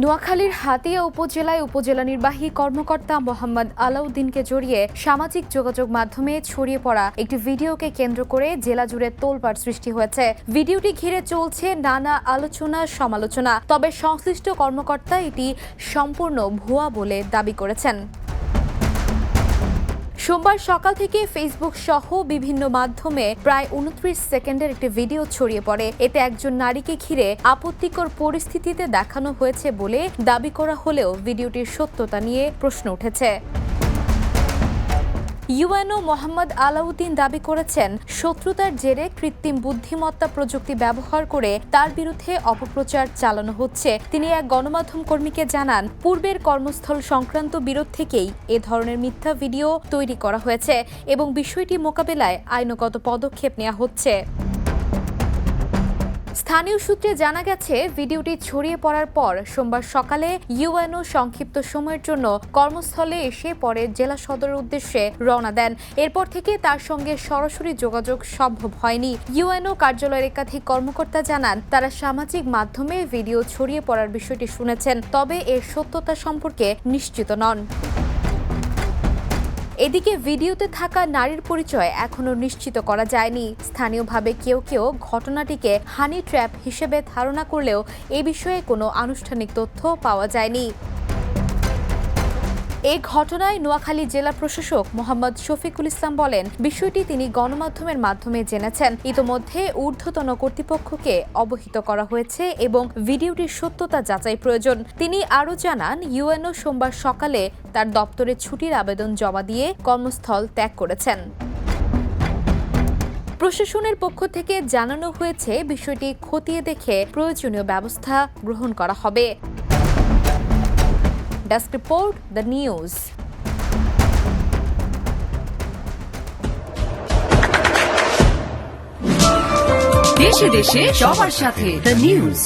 নোয়াখালীর হাতিয়া উপজেলায় উপজেলা নির্বাহী কর্মকর্তা মোহাম্মদ আলাউদ্দিনকে জড়িয়ে সামাজিক যোগাযোগ মাধ্যমে ছড়িয়ে পড়া একটি ভিডিওকে কেন্দ্র করে জেলা জুড়ে তোলপাড় সৃষ্টি হয়েছে। ভিডিওটি ঘিরে চলছে নানা আলোচনা সমালোচনা, তবে সংশ্লিষ্ট কর্মকর্তা এটি সম্পূর্ণ ভুয়া বলে দাবি করেছেন। সোমবার সকাল থেকে ফেসবুক সহ বিভিন্ন মাধ্যমে প্রায় 29 সেকেন্ডের একটি ভিডিও ছড়িয়ে পড়ে। এতে একজন নারীকে ঘিরে আপত্তিকর পরিস্থিতিতে দেখানো হয়েছে বলে দাবি করা হলেও ভিডিওটির সত্যতা নিয়ে প্রশ্ন উঠেছে। ইউএনও মোহাম্মদ আলাউদ্দিন দাবি করেছেন, শত্রুতার জেরে কৃত্রিম বুদ্ধিমত্তা প্রযুক্তি ব্যবহার করে তার বিরুদ্ধে অপপ্রচার চালানো হচ্ছে। তিনি এক গণমাধ্যম কর্মীকে জানান, পূর্বের কর্মস্থল সংক্রান্ত বিরোধ থেকেই এ ধরনের মিথ্যা ভিডিও তৈরি করা হয়েছে এবং বিষয়টি মোকাবেলায় আইনগত পদক্ষেপ নেওয়া হচ্ছে। স্থানীয় সূত্রে জানা গেছে, ভিডিওটি ছড়িয়ে পড়ার পর সোমবার সকালে ইউএনও সংক্ষিপ্ত সময়ের জন্য কর্মস্থলে এসে পরে জেলা সদরের উদ্দেশ্যে রওনা দেন। এরপর থেকে তার সঙ্গে সরাসরি যোগাযোগ সম্ভব হয়নি। ইউএনও কার্যালয়ের একাধিক কর্মকর্তা জানান, তারা সামাজিক মাধ্যমে ভিডিও ছড়িয়ে পড়ার বিষয়টি শুনেছেন, তবে এর সত্যতা সম্পর্কে নিশ্চিত নন। এদিকে ভিডিওতে থাকা নারীর পরিচয় এখনও নিশ্চিত করা যায়নি। স্থানীয়ভাবে কেউ কেউ ঘটনাটিকে হানি ট্র্যাপ হিসেবে ধারণা করলেও এ বিষয়ে কোনো আনুষ্ঠানিক তথ্য পাওয়া যায়নি। এই ঘটনায় নোয়াখালী জেলা প্রশাসক মোহাম্মদ শফিকুল ইসলাম বলেন, বিষয়টি তিনি গণমাধ্যমের মাধ্যমে জেনেছেন। ইতোমধ্যে ঊর্ধ্বতন কর্তৃপক্ষকে অবহিত করা হয়েছে এবং ভিডিওটির সত্যতা যাচাই প্রয়োজন। তিনি আরও জানান, ইউএনও সোমবার সকালে তার দপ্তরে ছুটির আবেদন জমা দিয়ে কর্মস্থল ত্যাগ করেছেন। প্রশাসনের পক্ষ থেকে জানানো হয়েছে, বিষয়টি খতিয়ে দেখে প্রয়োজনীয় ব্যবস্থা গ্রহণ করা হবে। Desk report, The News. দেশে দেশে সবার সাথে The News.